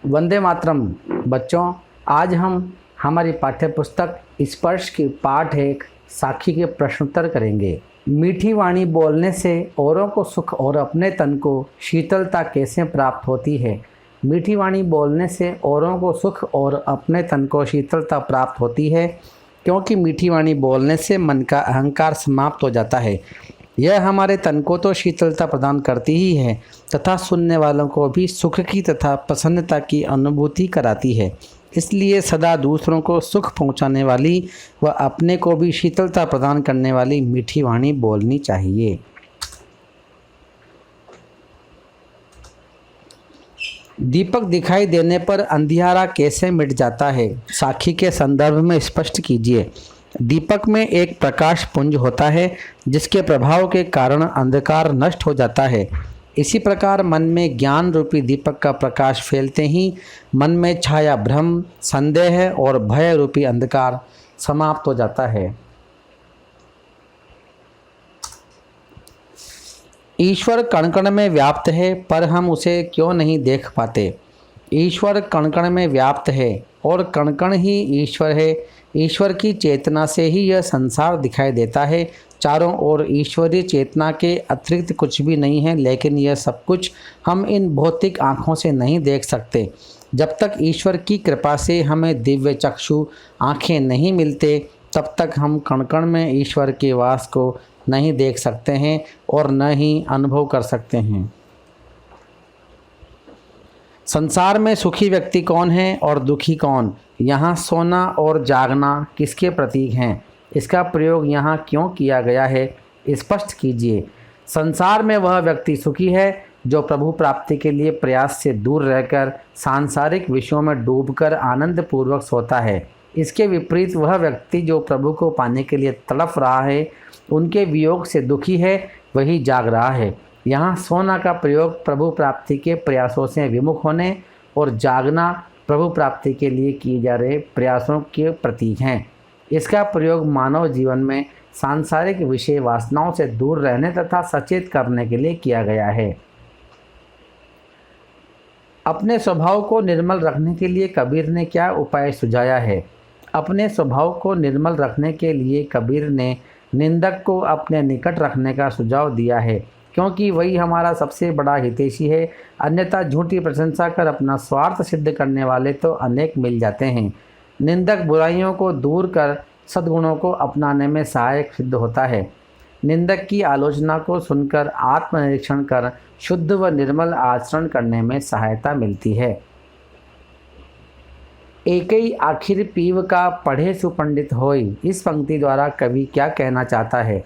वंदे मातरम। बच्चों, आज हम हमारी पाठ्य पुस्तक स्पर्श की पाठ एक साखी के प्रश्नोत्तर करेंगे। मीठी वाणी बोलने से औरों को सुख और अपने तन को शीतलता कैसे प्राप्त होती है? मीठी वाणी बोलने से औरों को सुख और अपने तन को शीतलता प्राप्त होती है क्योंकि मीठी वाणी बोलने से मन का अहंकार समाप्त हो जाता है। यह हमारे तन को तो शीतलता प्रदान करती ही है तथा सुनने वालों को भी सुख की तथा प्रसन्नता की अनुभूति कराती है। इसलिए सदा दूसरों को सुख पहुंचाने वाली व अपने को भी शीतलता प्रदान करने वाली मीठी वाणी बोलनी चाहिए। दीपक दिखाई देने पर अंधियारा कैसे मिट जाता है? साखी के संदर्भ में स्पष्ट कीजिए। दीपक में एक प्रकाश पुंज होता है जिसके प्रभाव के कारण अंधकार नष्ट हो जाता है। इसी प्रकार मन में ज्ञान रूपी दीपक का प्रकाश फैलते ही मन में छाया भ्रम, संदेह और भय रूपी अंधकार समाप्त हो जाता है। ईश्वर कण कण में व्याप्त है पर हम उसे क्यों नहीं देख पाते? ईश्वर कण कण में व्याप्त है और कण कण ही ईश्वर है। ईश्वर की चेतना से ही यह संसार दिखाई देता है। चारों ओर ईश्वरीय चेतना के अतिरिक्त कुछ भी नहीं है, लेकिन यह सब कुछ हम इन भौतिक आँखों से नहीं देख सकते। जब तक ईश्वर की कृपा से हमें दिव्य चक्षु आँखें नहीं मिलते, तब तक हम कण कण में ईश्वर के वास को नहीं देख सकते हैं और न ही अनुभव कर सकते हैं। संसार में सुखी व्यक्ति कौन है और दुखी कौन? यहाँ सोना और जागना किसके प्रतीक हैं? इसका प्रयोग यहाँ क्यों किया गया है? स्पष्ट कीजिए। संसार में वह व्यक्ति सुखी है जो प्रभु प्राप्ति के लिए प्रयास से दूर रहकर सांसारिक विषयों में डूबकर आनंद पूर्वक सोता है। इसके विपरीत वह व्यक्ति जो प्रभु को पाने के लिए तड़फ रहा है, उनके वियोग से दुखी है, वही जाग रहा है। यहाँ सोना का प्रयोग प्रभु प्राप्ति के प्रयासों से विमुख होने और जागना प्रभु प्राप्ति के लिए किए जा रहे प्रयासों के प्रतीक हैं। इसका प्रयोग मानव जीवन में सांसारिक विषय वासनाओं से दूर रहने तथा सचेत करने के लिए किया गया है। अपने स्वभाव को निर्मल रखने के लिए कबीर ने क्या उपाय सुझाया है? अपने स्वभाव को निर्मल रखने के लिए कबीर ने निंदक को अपने निकट रखने का सुझाव दिया है, क्योंकि वही हमारा सबसे बड़ा हितैषी है। अन्यथा झूठी प्रशंसा कर अपना स्वार्थ सिद्ध करने वाले तो अनेक मिल जाते हैं। निंदक बुराइयों को दूर कर सद्गुणों को अपनाने में सहायक सिद्ध होता है। निंदक की आलोचना को सुनकर आत्मनिरीक्षण कर शुद्ध व निर्मल आचरण करने में सहायता मिलती है। एकई आखिर पीव का पढ़े सुपंडित होई, इस पंक्ति द्वारा कवि क्या कहना चाहता है?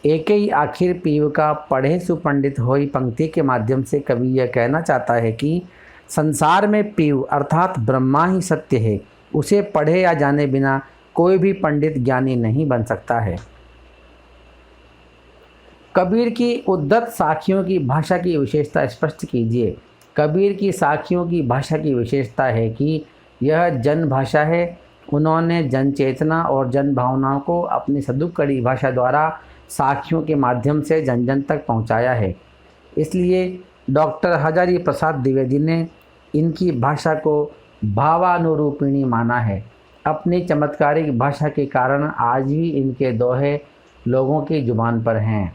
एकई आखिर पीव का पढ़े सुपंडित होई पंक्ति के माध्यम से कवि यह कहना चाहता है कि संसार में पीव अर्थात ब्रह्मा ही सत्य है। उसे पढ़े या जाने बिना कोई भी पंडित ज्ञानी नहीं बन सकता है। कबीर की उद्धत साखियों की भाषा की विशेषता स्पष्ट कीजिए। कबीर की साखियों की भाषा की विशेषता है कि यह जन भाषा है। उन्होंने जन चेतना और जन भावनाओं को अपनी सदुक्कड़ी भाषा द्वारा साखियों के माध्यम से जन जन तक पहुंचाया है। इसलिए डॉक्टर हजारी प्रसाद द्विवेदी ने इनकी भाषा को भावानुरूपिणी माना है। अपनी चमत्कारिक भाषा के कारण आज भी इनके दोहे लोगों की जुबान पर हैं।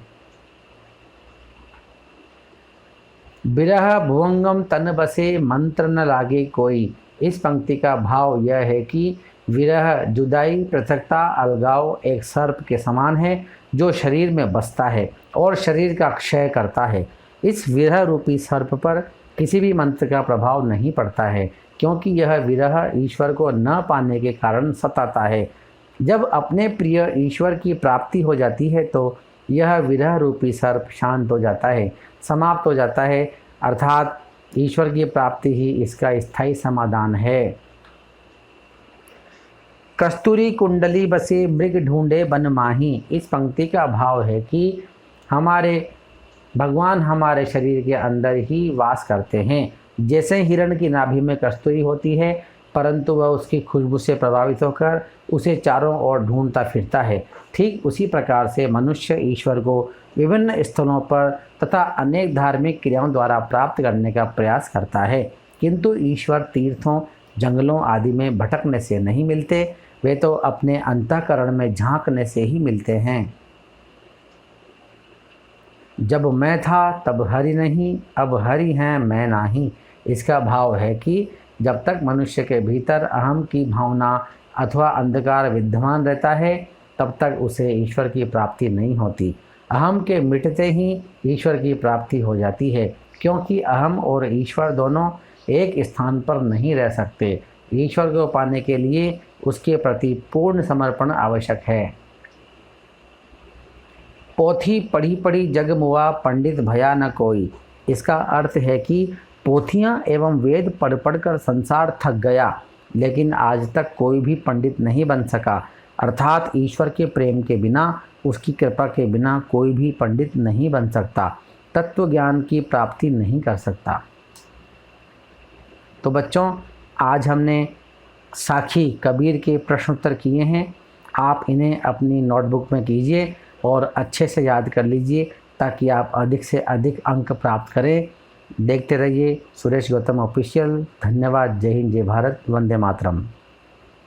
बिरह भुवंगम तन बसे मंत्र न लागे कोई, इस पंक्ति का भाव यह है कि विरह, जुदाई, पृथकता, अलगाव एक सर्प के समान है जो शरीर में बसता है और शरीर का क्षय करता है। इस विरह रूपी सर्प पर किसी भी मंत्र का प्रभाव नहीं पड़ता है, क्योंकि यह विरह ईश्वर को न पाने के कारण सताता है। जब अपने प्रिय ईश्वर की प्राप्ति हो जाती है तो यह विरह रूपी सर्प शांत हो जाता है, समाप्त हो जाता है, अर्थात ईश्वर की प्राप्ति ही इसका स्थायी समाधान है। कस्तूरी कुंडली बसे मृग ढूंढे बन माही, इस पंक्ति का भाव है कि भगवान हमारे शरीर के अंदर ही वास करते हैं। जैसे हिरण की नाभि में कस्तूरी होती है, परंतु वह उसकी खुशबू से प्रभावित होकर उसे चारों ओर ढूंढता फिरता है, ठीक उसी प्रकार से मनुष्य ईश्वर को विभिन्न स्थलों पर तथा अनेक धार्मिक क्रियाओं द्वारा प्राप्त करने का प्रयास करता है। किंतु ईश्वर तीर्थों, जंगलों आदि में भटकने से नहीं मिलते, वे तो अपने अंतःकरण में झांकने से ही मिलते हैं। जब मैं था तब हरि नहीं, अब हरि हैं मैं नाही। इसका भाव है कि जब तक मनुष्य के भीतर अहम की भावना अथवा अंधकार विद्यमान रहता है, तब तक उसे ईश्वर की प्राप्ति नहीं होती। अहम के मिटते ही ईश्वर की प्राप्ति हो जाती है, क्योंकि अहम और ईश्वर दोनों एक स्थान पर नहीं रह सकते। ईश्वर को पाने के लिए उसके प्रति पूर्ण समर्पण आवश्यक है। पोथी पढ़ी पढ़ी जग मुआ, पंडित भया न कोई। इसका अर्थ है कि पोथियाँ एवं वेद पढ़ पढ़कर संसार थक गया, लेकिन आज तक कोई भी पंडित नहीं बन सका। अर्थात ईश्वर के प्रेम के बिना, उसकी कृपा के बिना कोई भी पंडित नहीं बन सकता, तत्व ज्ञान की प्राप्ति नहीं कर सकता। तो बच्चों, आज हमने साखी कबीर के प्रश्नोत्तर किए हैं। आप इन्हें अपनी नोटबुक में कीजिए और अच्छे से याद कर लीजिए, ताकि आप अधिक से अधिक अंक प्राप्त करें। देखते रहिए सुरेश गौतम ऑफिशियल। धन्यवाद। जय हिंद, जय भारत, वंदे मातरम।